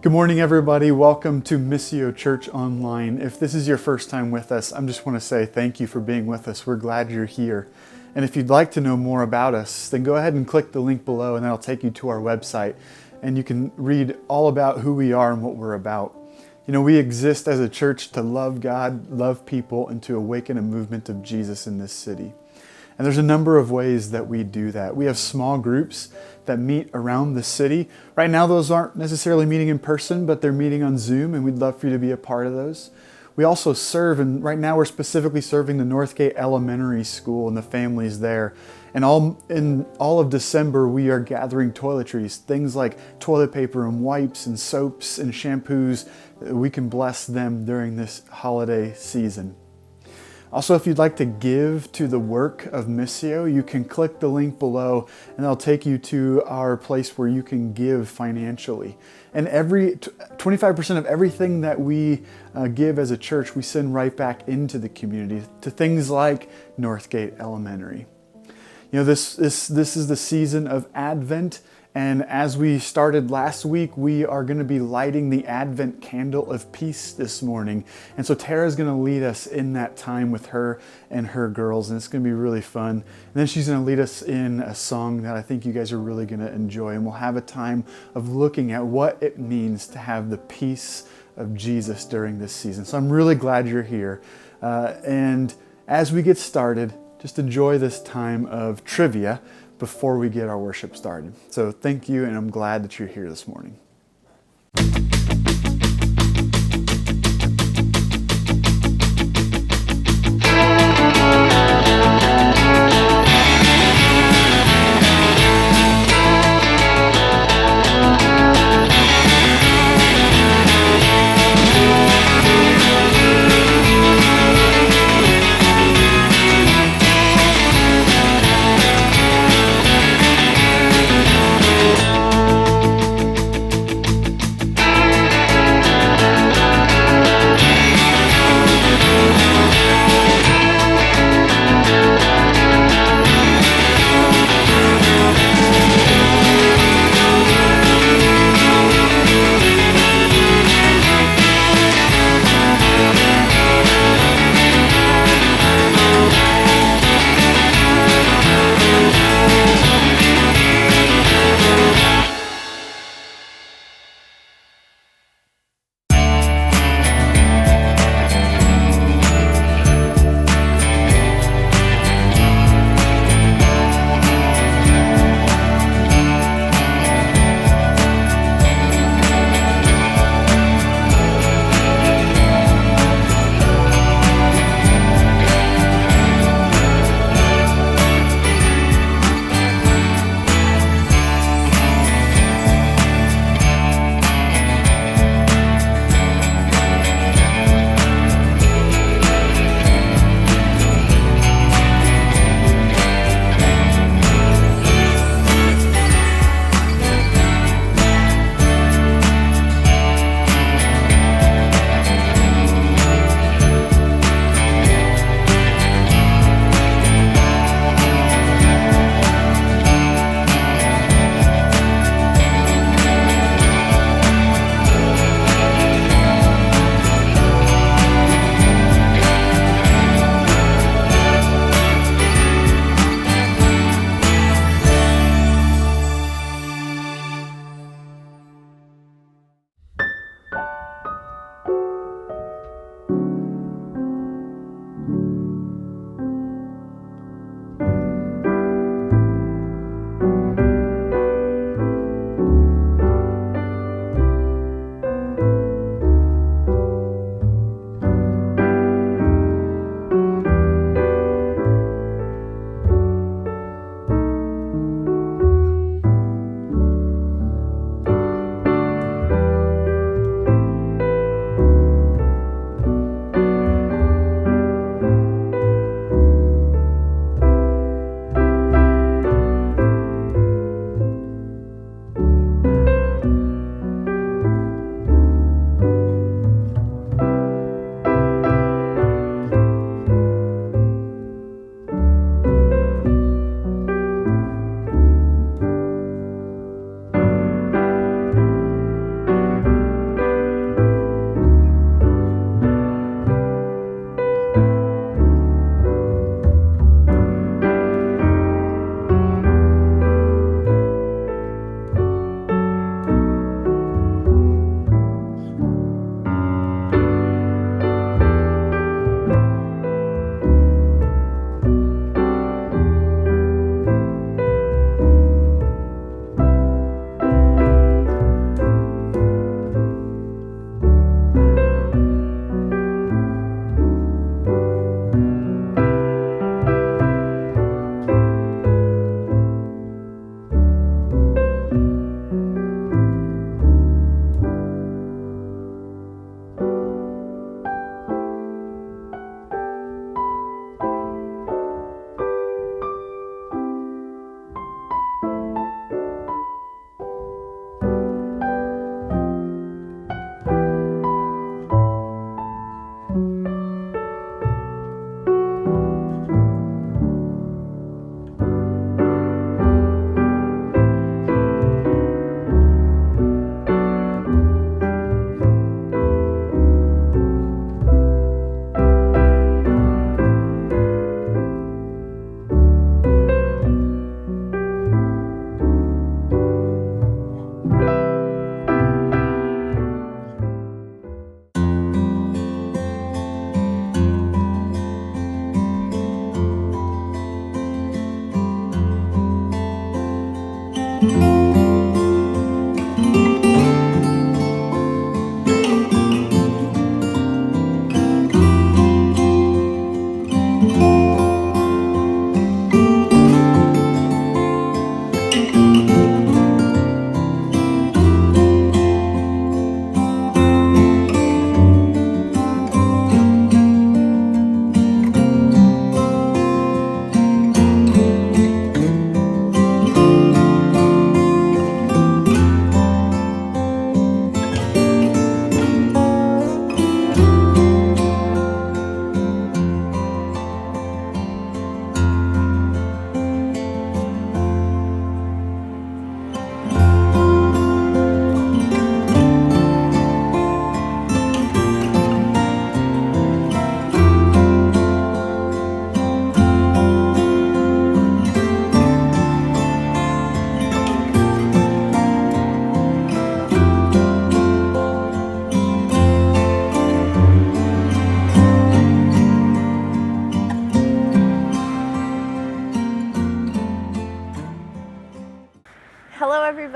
Good morning, everybody. Welcome to Missio Church Online. If this is your first time with us, I just want to say thank you for being with us. We're glad you're here. And if you'd like to know more about us, then go ahead and click the link below and that'll take you to our website. And you can read all about who we are and what we're about. You know, we exist as a church to love God, love people, and to awaken a movement of Jesus in this city. And there's a number of ways that we do that. We have small groups that meet around the city. Right now, those aren't necessarily meeting in person, but they're meeting on Zoom, and we'd love for you to be a part of those. We also serve, and right now we're specifically serving the Northgate Elementary School and the families there. And in all of December, we are gathering toiletries, things like toilet paper and wipes and soaps and shampoos. We can bless them during this holiday season. Also, if you'd like to give to the work of Missio, you can click the link below and that'll take you to our place where you can give financially. And 25% of everything that we give as a church, we send right back into the community to things like Northgate Elementary. You know, this is the season of Advent. And as we started last week, we are going to be lighting the Advent candle of peace this morning. And so Tara's going to lead us in that time with her and her girls, and it's going to be really fun. And then she's going to lead us in a song that I think you guys are really going to enjoy. And we'll have a time of looking at what it means to have the peace of Jesus during this season. So I'm really glad you're here. And as we get started, just enjoy this time of trivia before we get our worship started. So thank you, and I'm glad that you're here this morning.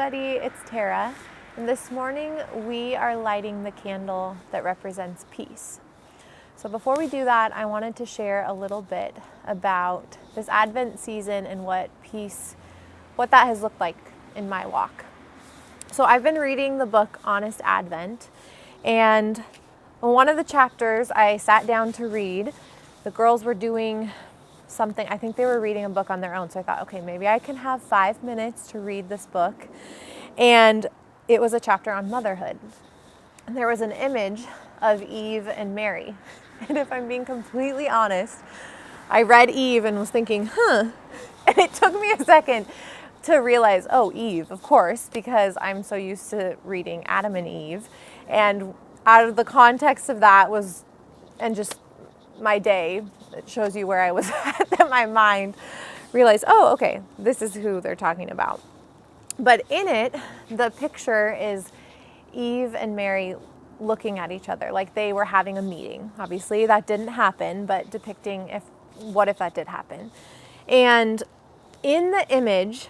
everybody, it's Tara, and this morning we are lighting the candle that represents peace. So before we do that, I wanted to share a little bit about this Advent season and what that has looked like in my walk. So I've been reading the book Honest Advent, and in one of the chapters I sat down to read. The girls were doing something, I think they were reading a book on their own, so I thought, okay, maybe I can have 5 minutes to read this book. And it was a chapter on motherhood. And there was an image of Eve and Mary. And if I'm being completely honest, I read Eve and was thinking, and it took me a second to realize, oh, Eve, of course, because I'm so used to reading Adam and Eve. And out of the context of that and just my day, it shows you where I was at, that my mind realized, oh, okay, this is who they're talking about. But in it, the picture is Eve and Mary looking at each other like they were having a meeting. Obviously, that didn't happen, but depicting what if that did happen. And in the image,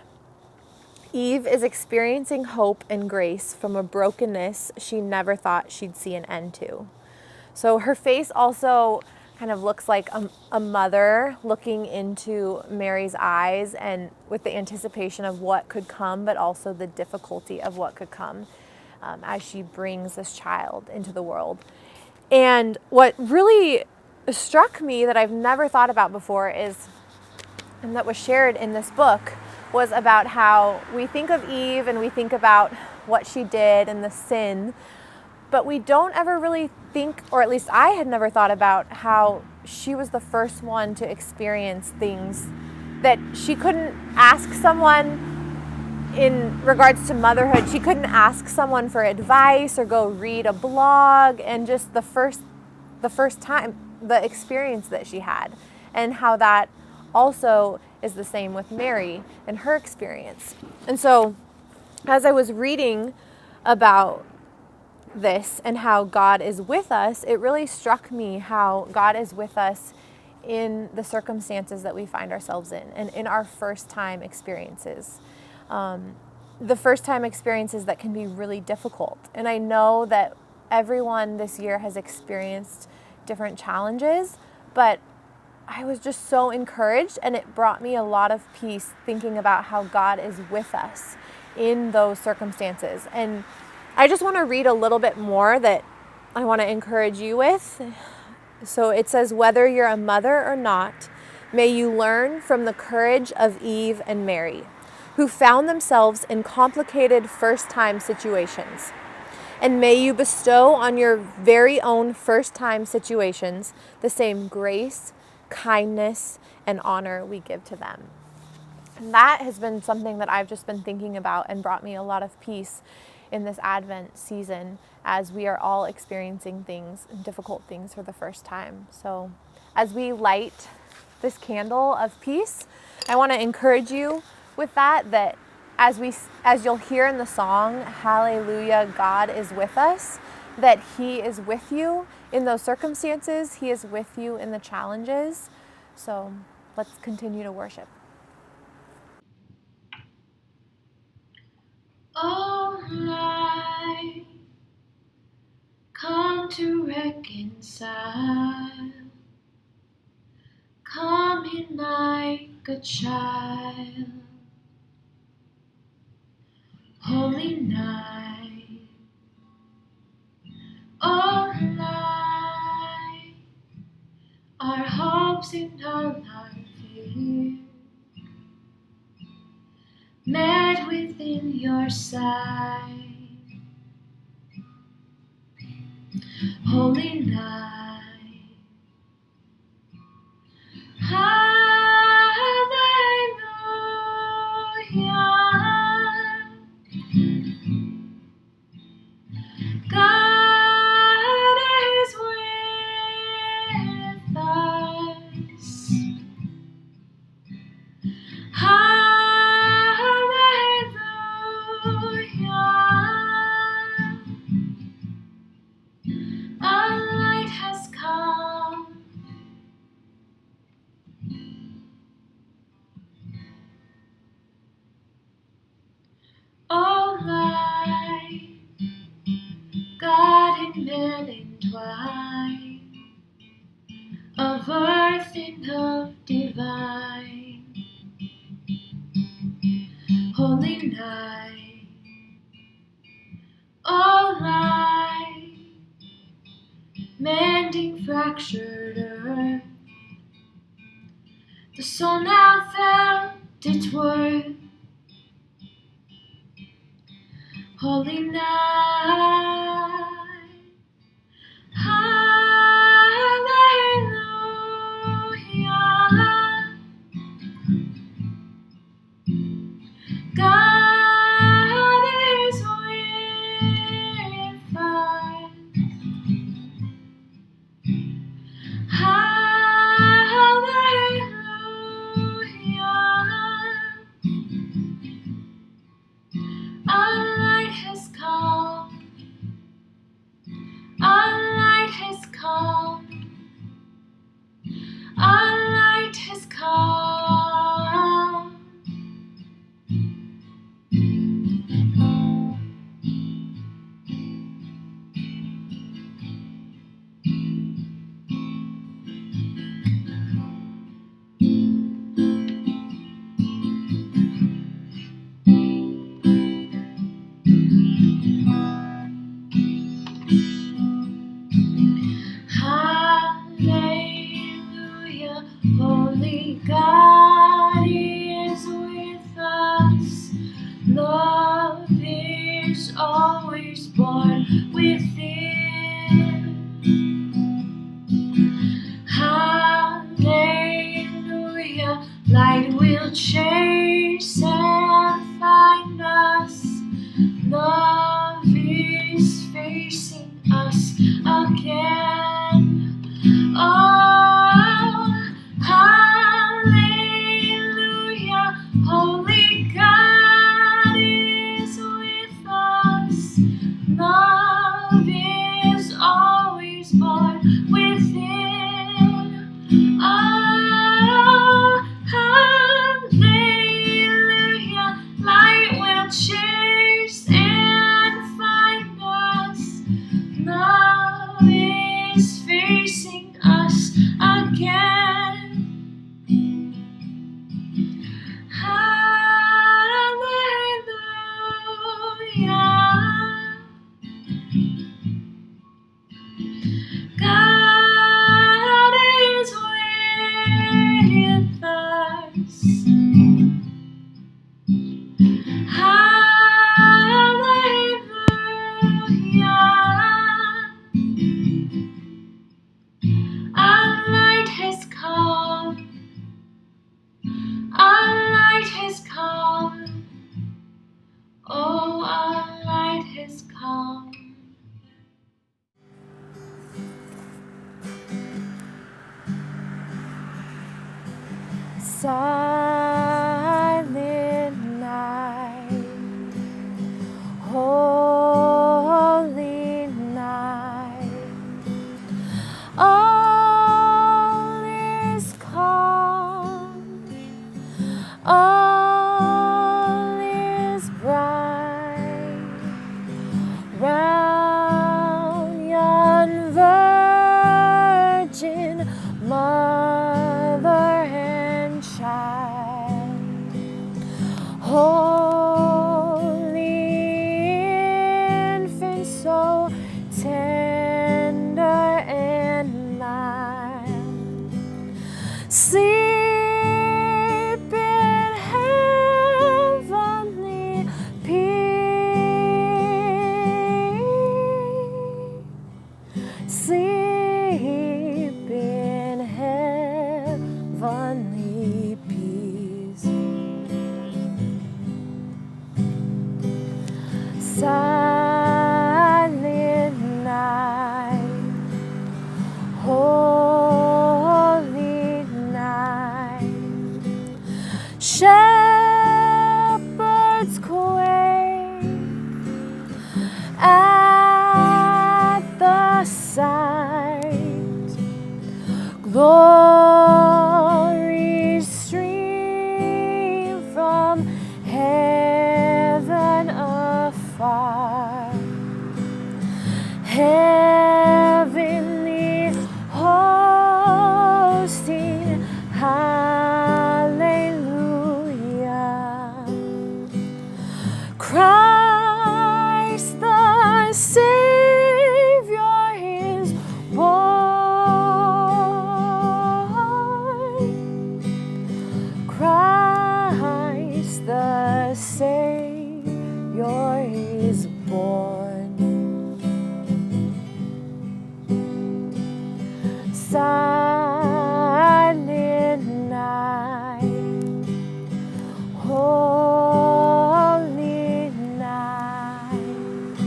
Eve is experiencing hope and grace from a brokenness she never thought she'd see an end to. So her face also kind of looks like a mother looking into Mary's eyes, and with the anticipation of what could come, but also the difficulty of what could come as she brings this child into the world. And what really struck me that I've never thought about before and that was shared in this book, was about how we think of Eve and we think about what she did and the sin, but we don't ever really think, or at least I had never thought about, how she was the first one to experience things that she couldn't ask someone in regards to motherhood. She couldn't ask someone for advice or go read a blog, and just the first time, the experience that she had, and how that also is the same with Mary and her experience. And so as I was reading about this and how God is with us, it really struck me how God is with us in the circumstances that we find ourselves in, and in our first time experiences. The first time experiences that can be really difficult. And I know that everyone this year has experienced different challenges, but I was just so encouraged, and it brought me a lot of peace thinking about how God is with us in those circumstances. And I just want to read a little bit more that I want to encourage you with. So it says, whether you're a mother or not, may you learn from the courage of Eve and Mary, who found themselves in complicated first-time situations. And may you bestow on your very own first-time situations the same grace, kindness, and honor we give to them. And that has been something that I've just been thinking about and brought me a lot of peace in this Advent season, as we are all experiencing difficult things for the first time. So as we light this candle of peace, I want to encourage you with that as you'll hear in the song, Hallelujah, God is with us, that He is with you in those circumstances. He is with you in the challenges. So let's continue to worship. Oh, light, come to reconcile. Come in like a child. Holy night, oh, light, our hopes and all our fear, met within your sight. Holy night, hallelujah, God is with us. Hallelujah, our light has man entwined, of earth and of divine. Holy night, all light, mending fractured earth. The soul now felt its worth. Holy night, hallelujah. God is with us. Hallelujah. Our light has come. Our light has come. Our light has come. Hallelujah, holy God is with us. Love is always born within. Hallelujah, light will chase and find us. Love is facing us again. Oh, hallelujah, holy God is with us. Love is always born within. Oh, hallelujah, light will chase and find us. Love is facing us again. Hallelujah. God is with us. Hallelujah. Our light has come. Our light has come. Oh, our light has come. Silent night, holy night, all is calm, all is bright, round yon virgin mother and child. Holy infant, so tender and mild, sleep in heavenly peace. Sleep in heavenly peace. Silent night, holy night, shepherds quake at the sight. Glory stream from heaven afar. heavenly host sing hallelujah. Christ the Savior is born. Christ the Savior is born. Silent night, holy night,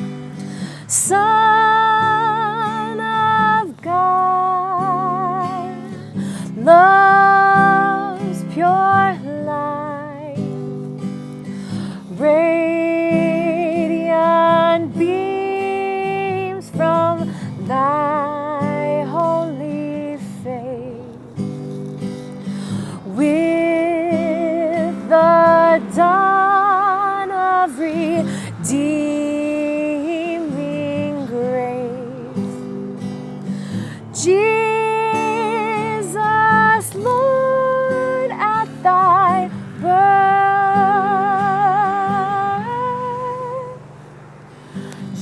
Son of God, love's pure light, radiant beams from thy holy face. With the dawn of redeeming grace, Jesus, Lord, at thy birth,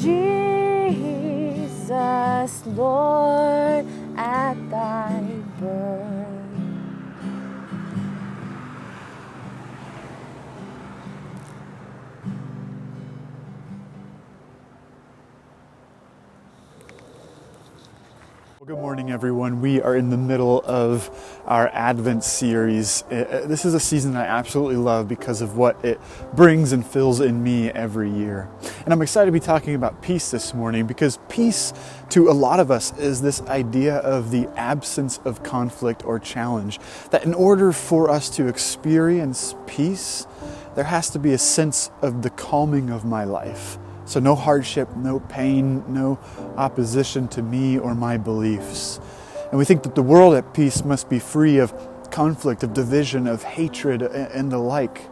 Jesus, Lord, at thy birth. Well, good morning, everyone. We are in the middle of our Advent series. This is a season that I absolutely love because of what it brings and fills in me every year. And I'm excited to be talking about peace this morning because peace, to a lot of us, is this idea of the absence of conflict or challenge. That in order for us to experience peace, there has to be a sense of the calming of my life. So no hardship, no pain, no opposition to me or my beliefs. And we think that the world at peace must be free of conflict, of division, of hatred, and the like.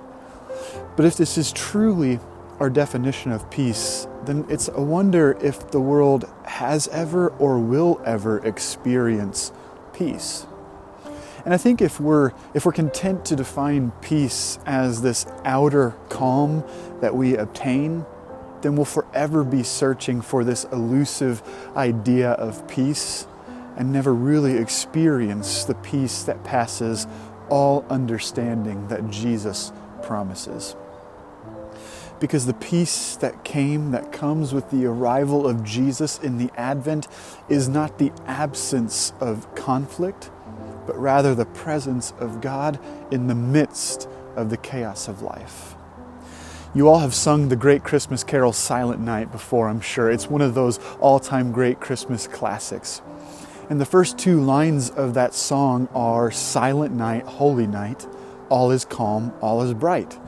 But if this is truly our definition of peace, then it's a wonder if the world has ever or will ever experience peace. And I think if we're content to define peace as this outer calm that we obtain, then we'll forever be searching for this elusive idea of peace and never really experience the peace that passes all understanding that Jesus promises. Because the peace that comes with the arrival of Jesus in the Advent is not the absence of conflict, but rather the presence of God in the midst of the chaos of life. You all have sung the great Christmas carol Silent Night before, I'm sure. It's one of those all-time great Christmas classics. And the first two lines of that song are, "Silent night, holy night, all is calm, all is bright."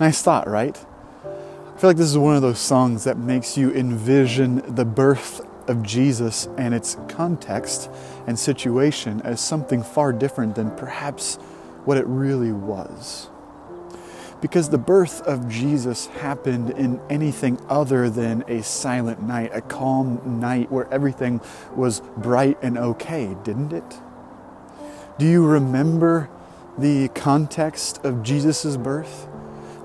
Nice thought, right? I feel like this is one of those songs that makes you envision the birth of Jesus and its context and situation as something far different than perhaps what it really was. Because the birth of Jesus happened in anything other than a silent night, a calm night where everything was bright and okay, didn't it? Do you remember the context of Jesus' birth?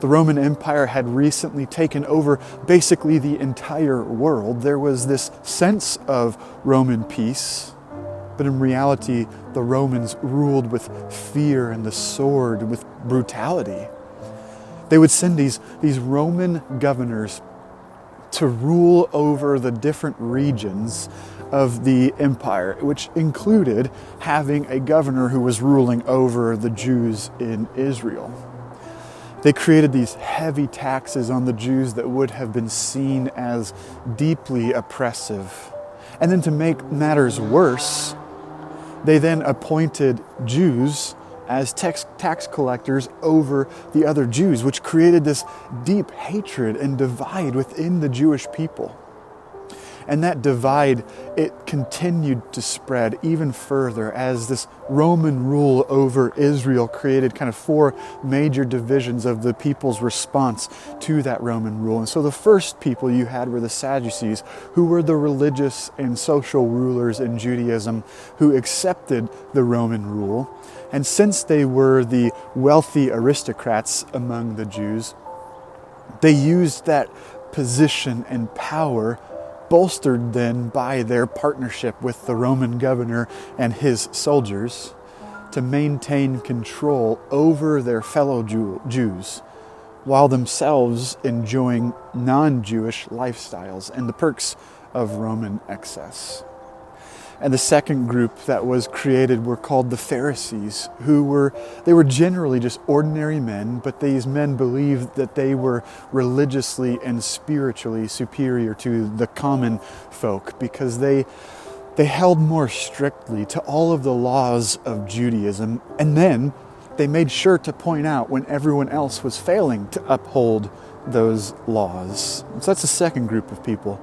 The Roman Empire had recently taken over basically the entire world. There was this sense of Roman peace, but in reality, the Romans ruled with fear and the sword, with brutality. They would send these Roman governors to rule over the different regions of the empire, which included having a governor who was ruling over the Jews in Israel. They created these heavy taxes on the Jews that would have been seen as deeply oppressive. And then to make matters worse, they then appointed Jews as tax collectors over the other Jews, which created this deep hatred and divide within the Jewish people. And that divide, it continued to spread even further as this Roman rule over Israel created kind of four major divisions of the people's response to that Roman rule. And so the first people you had were the Sadducees, who were the religious and social rulers in Judaism who accepted the Roman rule. And since they were the wealthy aristocrats among the Jews, they used that position and power, bolstered then by their partnership with the Roman governor and his soldiers, to maintain control over their fellow Jews, while themselves enjoying non-Jewish lifestyles and the perks of Roman excess. And the second group that was created were called the Pharisees, who were generally just ordinary men, but these men believed that they were religiously and spiritually superior to the common folk because they held more strictly to all of the laws of Judaism, and then they made sure to point out when everyone else was failing to uphold those laws. So that's the second group of people.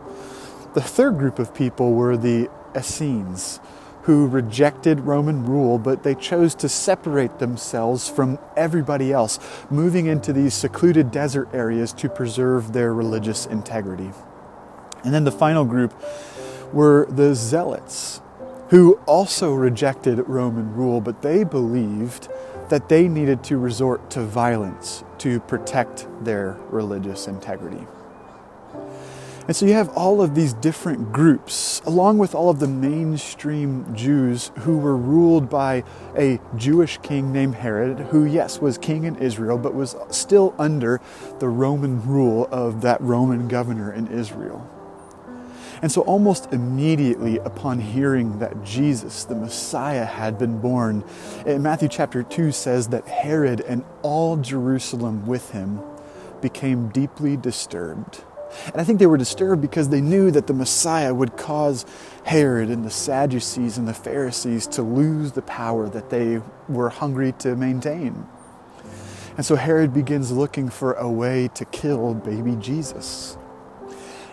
The third group of people were the Essenes, who rejected Roman rule, but they chose to separate themselves from everybody else, moving into these secluded desert areas to preserve their religious integrity. And then the final group were the Zealots, who also rejected Roman rule, but they believed that they needed to resort to violence to protect their religious integrity. And so you have all of these different groups, along with all of the mainstream Jews who were ruled by a Jewish king named Herod, who, yes, was king in Israel, but was still under the Roman rule of that Roman governor in Israel. And so almost immediately upon hearing that Jesus, the Messiah, had been born, in Matthew chapter 2 says that Herod and all Jerusalem with him became deeply disturbed. And I think they were disturbed because they knew that the Messiah would cause Herod and the Sadducees and the Pharisees to lose the power that they were hungry to maintain. And so Herod begins looking for a way to kill baby Jesus.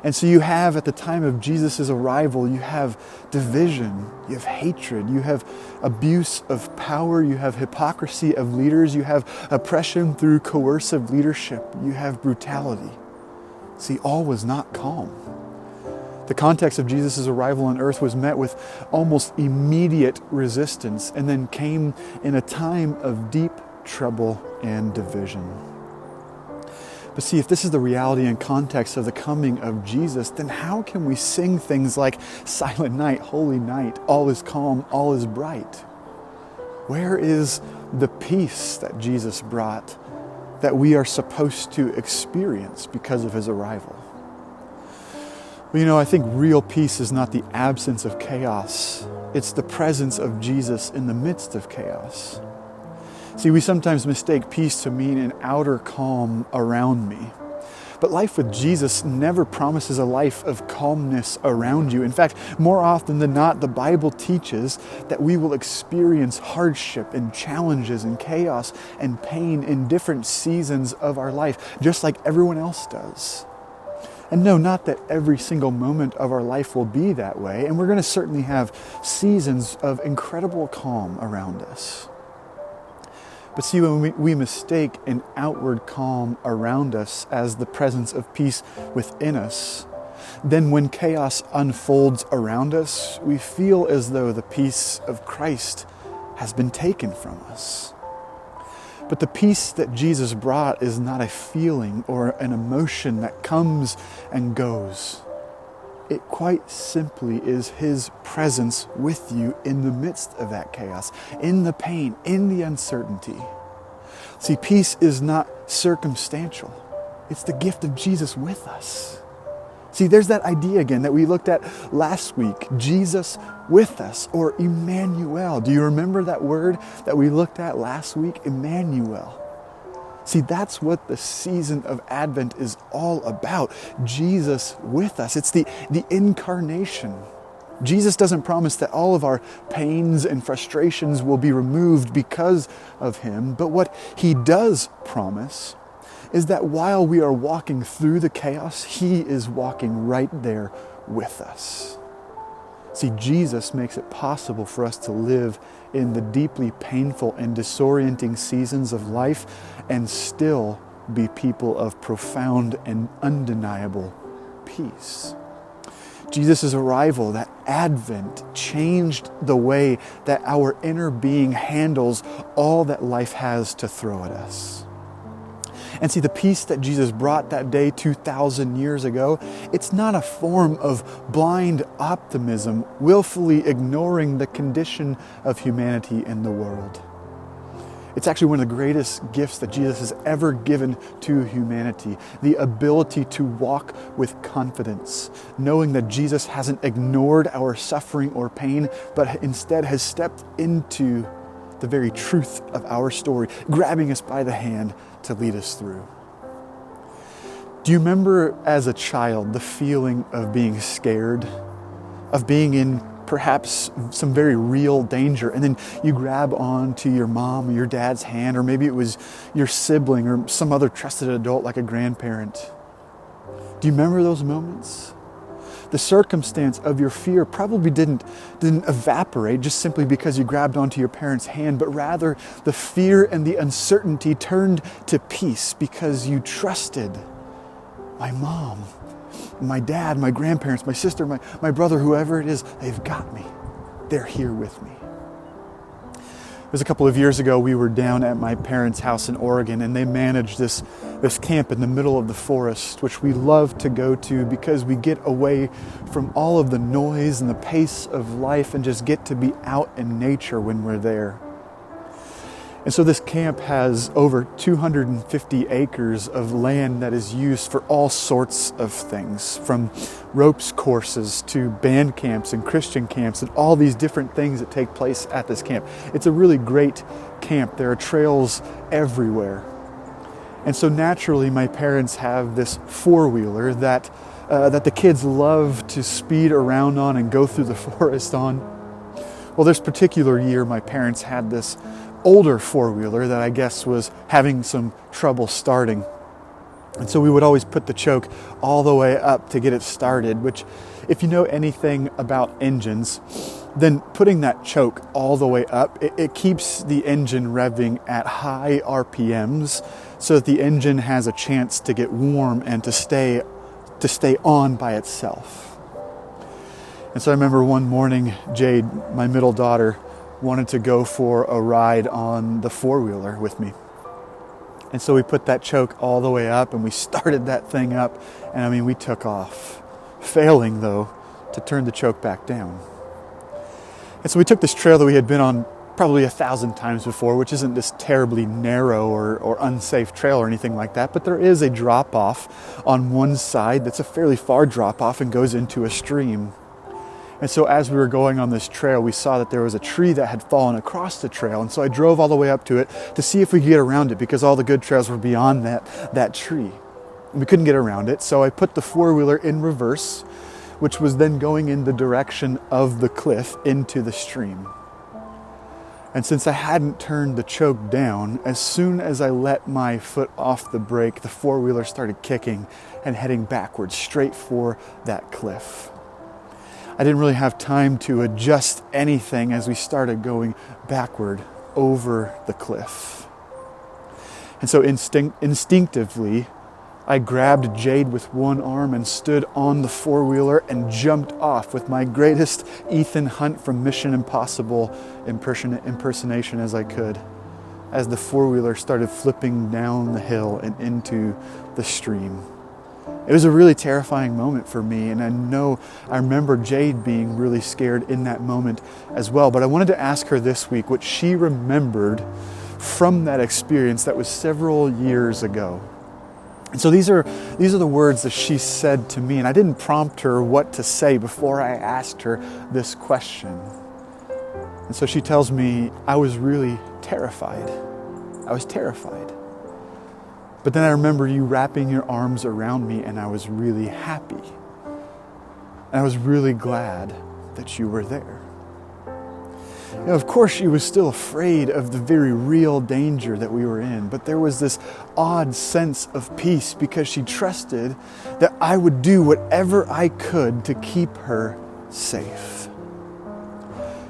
And so you have, at the time of Jesus' arrival, you have division, you have hatred, you have abuse of power, you have hypocrisy of leaders, you have oppression through coercive leadership, you have brutality. See, all was not calm. The context of Jesus' arrival on earth was met with almost immediate resistance and then came in a time of deep trouble and division. But see, if this is the reality and context of the coming of Jesus, then how can we sing things like Silent Night, Holy Night, all is calm, all is bright? Where is the peace that Jesus brought that we are supposed to experience because of his arrival? Well, I think real peace is not the absence of chaos. It's the presence of Jesus in the midst of chaos. See, we sometimes mistake peace to mean an outer calm around me. But life with Jesus never promises a life of calmness around you. In fact, more often than not, the Bible teaches that we will experience hardship and challenges and chaos and pain in different seasons of our life, just like everyone else does. And no, not that every single moment of our life will be that way. And we're going to certainly have seasons of incredible calm around us. But see, when we mistake an outward calm around us as the presence of peace within us, then when chaos unfolds around us, we feel as though the peace of Christ has been taken from us. But the peace that Jesus brought is not a feeling or an emotion that comes and goes. It quite simply is his presence with you in the midst of that chaos, in the pain, in the uncertainty. See, peace is not circumstantial. It's the gift of Jesus with us. See, there's that idea again that we looked at last week, Jesus with us, or Emmanuel. Do you remember that word that we looked at last week? Emmanuel. See, that's what the season of Advent is all about. Jesus with us. It's the incarnation. Jesus doesn't promise that all of our pains and frustrations will be removed because of him, but what he does promise is that while we are walking through the chaos, he is walking right there with us. See, Jesus makes it possible for us to live in the deeply painful and disorienting seasons of life and still be people of profound and undeniable peace. Jesus' arrival, that advent, changed the way that our inner being handles all that life has to throw at us. And see, the peace that Jesus brought that day 2,000 years ago, it's not a form of blind optimism, willfully ignoring the condition of humanity in the world. It's actually one of the greatest gifts that Jesus has ever given to humanity, the ability to walk with confidence, knowing that Jesus hasn't ignored our suffering or pain, but instead has stepped into the very truth of our story, grabbing us by the hand to lead us through. Do you remember as a child the feeling of being scared, of being in perhaps some very real danger, and then you grab onto your mom or your dad's hand, or maybe it was your sibling or some other trusted adult like a grandparent? Do you remember those moments? The circumstance of your fear probably didn't evaporate just simply because you grabbed onto your parent's hand, but rather the fear and the uncertainty turned to peace because you trusted my mom, my dad, my grandparents, my sister, my brother, whoever it is, they've got me. They're here with me. It was a couple of years ago, we were down at my parents' house in Oregon, and they managed this camp in the middle of the forest, which we love to go to because we get away from all of the noise and the pace of life and just get to be out in nature when we're there. And so this camp has over 250 acres of land that is used for all sorts of things, from ropes courses to band camps and Christian camps and all these different things that take place at this camp. It's a really great camp. There are trails everywhere. And so naturally, my parents have this four-wheeler that the kids love to speed around on and go through the forest on. Well, this particular year, my parents had this older four-wheeler that I guess was having some trouble starting. And so we would always put the choke all the way up to get it started, which if you know anything about engines, then putting that choke all the way up, it keeps the engine revving at high RPMs so that the engine has a chance to get warm and to stay on by itself. And so I remember one morning, Jade, my middle daughter, wanted to go for a ride on the four-wheeler with me. And so we put that choke all the way up and we started that thing up, and I mean, we took off, failing though to turn the choke back down. And so we took this trail that we had been on probably 1,000 times before, which isn't this terribly narrow or unsafe trail or anything like that, but there is a drop-off on one side that's a fairly far drop-off and goes into a stream. And so as we were going on this trail, we saw that there was a tree that had fallen across the trail. And so I drove all the way up to it to see if we could get around it because all the good trails were beyond that tree. And we couldn't get around it. So I put the four-wheeler in reverse, which was then going in the direction of the cliff into the stream. And since I hadn't turned the choke down, as soon as I let my foot off the brake, the four-wheeler started kicking and heading backwards straight for that cliff. I didn't really have time to adjust anything as we started going backward over the cliff. And so instinctively, I grabbed Jade with one arm and stood on the four-wheeler and jumped off with my greatest Ethan Hunt from Mission Impossible impersonation as I could, as the four-wheeler started flipping down the hill and into the stream. It was a really terrifying moment for me, and I remember Jade being really scared in that moment as well. But I wanted to ask her this week what she remembered from that experience that was several years ago. And so these are the words that she said to me, and I didn't prompt her what to say before I asked her this question. And so she tells me, I was really terrified. I was terrified. But then I remember you wrapping your arms around me, and I was really happy. And I was really glad that you were there. You know, of course, she was still afraid of the very real danger that we were in, but there was this odd sense of peace because she trusted that I would do whatever I could to keep her safe.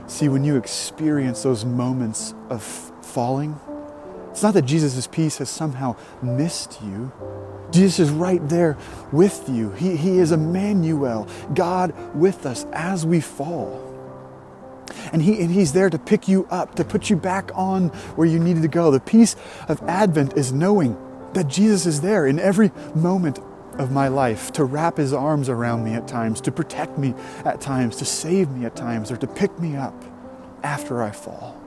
See, when you experience those moments of falling, it's not that Jesus' peace has somehow missed you. Jesus is right there with you. He is Emmanuel, God with us as we fall. And He's there to pick you up, to put you back on where you needed to go. The peace of Advent is knowing that Jesus is there in every moment of my life, to wrap His arms around me at times, to protect me at times, to save me at times, or to pick me up after I fall.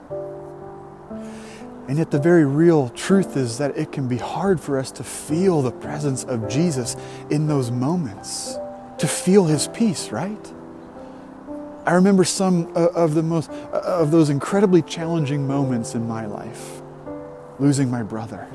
And yet the very real truth is that it can be hard for us to feel the presence of Jesus in those moments, to feel His peace, right? I remember some of those incredibly challenging moments in my life. Losing my brother,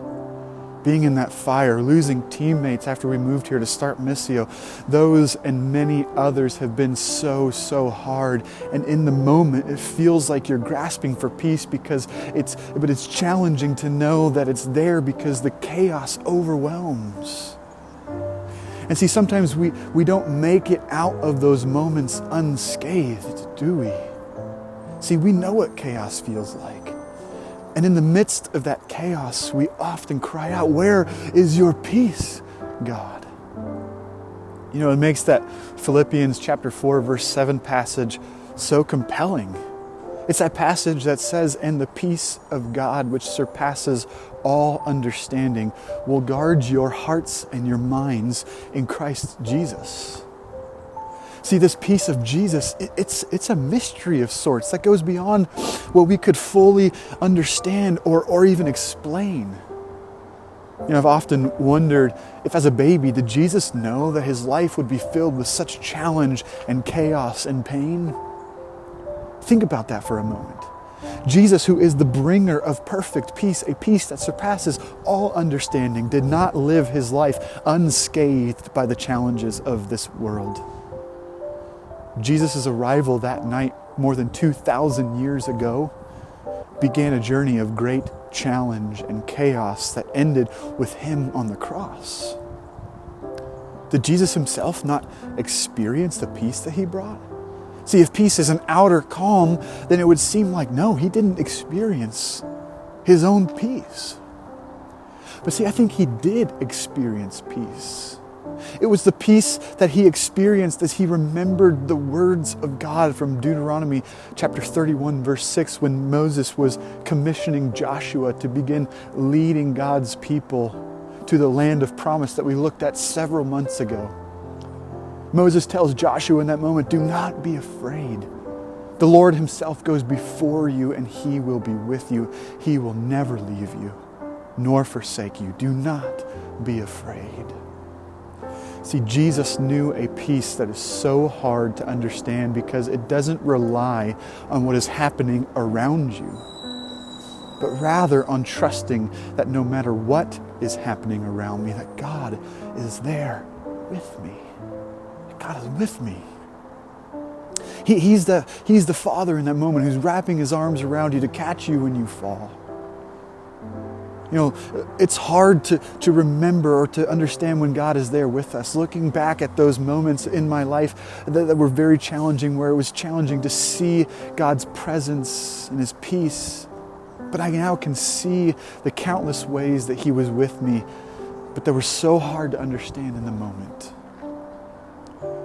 being in that fire, losing teammates after we moved here to start Missio. Those and many others have been so hard. And in the moment, it feels like you're grasping for peace but it's challenging to know that it's there because the chaos overwhelms. And see, sometimes we don't make it out of those moments unscathed, do we? See, we know what chaos feels like. And in the midst of that chaos, we often cry out, "Where is your peace, God?" You know, it makes that Philippians chapter 4, verse 7 passage so compelling. It's that passage that says, "And the peace of God, which surpasses all understanding, will guard your hearts and your minds in Christ Jesus." See, this peace of Jesus, it's a mystery of sorts that goes beyond what we could fully understand or even explain. You know, I've often wondered if as a baby, did Jesus know that His life would be filled with such challenge and chaos and pain? Think about that for a moment. Jesus, who is the bringer of perfect peace, a peace that surpasses all understanding, did not live His life unscathed by the challenges of this world. Jesus' arrival that night, more than 2,000 years ago, began a journey of great challenge and chaos that ended with Him on the cross. Did Jesus Himself not experience the peace that He brought? See, if peace is an outer calm, then it would seem like, no, He didn't experience His own peace. But see, I think He did experience peace. It was the peace that He experienced as He remembered the words of God from Deuteronomy chapter 31, verse 6, when Moses was commissioning Joshua to begin leading God's people to the land of promise that we looked at several months ago. Moses tells Joshua in that moment, "Do not be afraid. The Lord Himself goes before you and He will be with you. He will never leave you nor forsake you. Do not be afraid." See, Jesus knew a peace that is so hard to understand because it doesn't rely on what is happening around you, but rather on trusting that no matter what is happening around me, that God is there with me. God is with me. He's the Father in that moment who's wrapping His arms around you to catch you when you fall. You know, it's hard to remember or to understand when God is there with us. Looking back at those moments in my life that were very challenging, where it was challenging to see God's presence and His peace. But I now can see the countless ways that He was with me, but that were so hard to understand in the moment.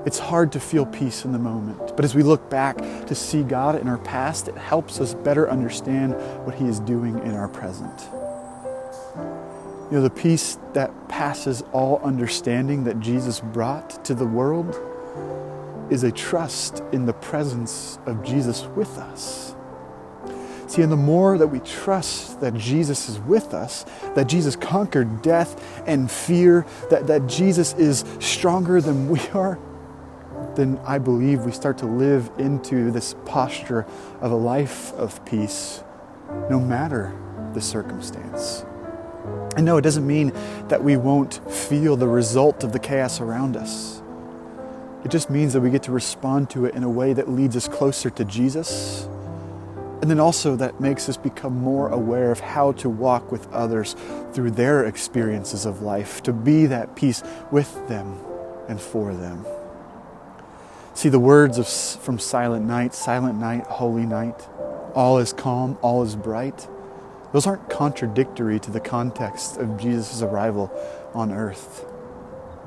It's hard to feel peace in the moment, but as we look back to see God in our past, it helps us better understand what He is doing in our present. You know, the peace that passes all understanding that Jesus brought to the world is a trust in the presence of Jesus with us. See, and the more that we trust that Jesus is with us, that Jesus conquered death and fear, that Jesus is stronger than we are, then I believe we start to live into this posture of a life of peace, no matter the circumstance. And no, it doesn't mean that we won't feel the result of the chaos around us. It just means that we get to respond to it in a way that leads us closer to Jesus, and then also that makes us become more aware of how to walk with others through their experiences of life, to be that peace with them and for them. See, the words from Silent Night, holy night, all is calm, all is bright, those aren't contradictory to the context of Jesus' arrival on earth.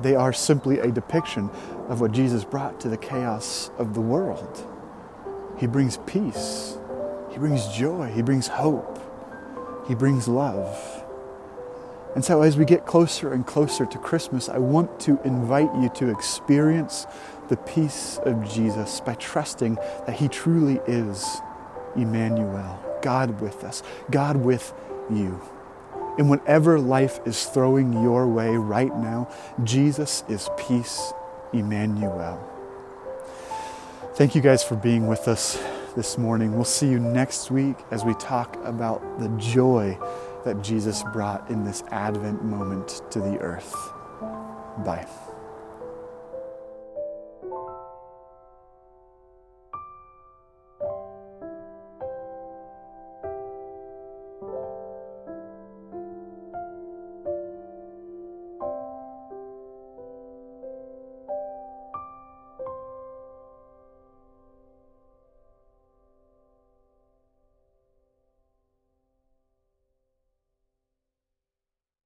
They are simply a depiction of what Jesus brought to the chaos of the world. He brings peace, he brings joy, he brings hope, he brings love. And so as we get closer and closer to Christmas, I want to invite you to experience the peace of Jesus by trusting that he truly is Emmanuel, God with us, God with you. In whatever life is throwing your way right now, Jesus is peace, Emmanuel. Thank you guys for being with us this morning. We'll see you next week as we talk about the joy that Jesus brought in this Advent moment to the earth. Bye.